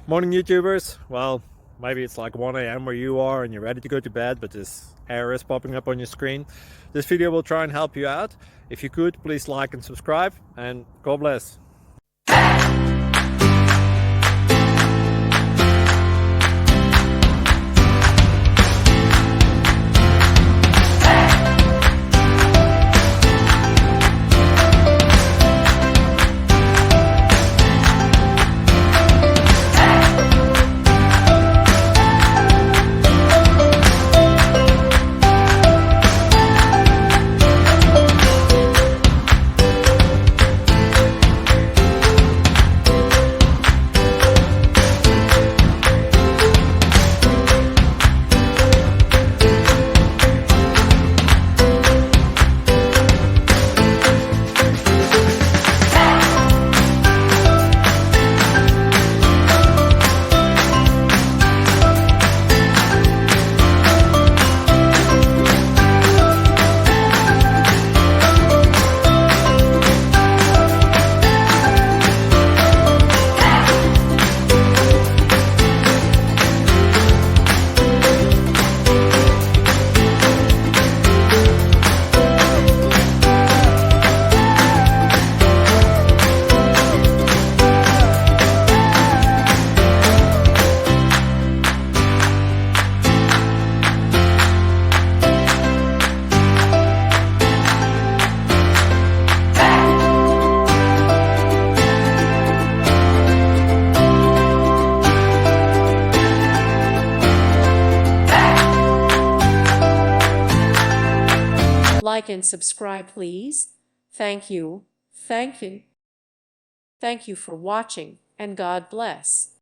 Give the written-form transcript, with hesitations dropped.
Morning YouTubers. Well, maybe it's like 1 a.m. where you are and you're ready to go to bed, but this error is popping up on your screen. This video will try and help you out. If you could, please like and subscribe, and God bless. Like and subscribe, please. Thank you. Thank you. Thank you for watching, and God bless.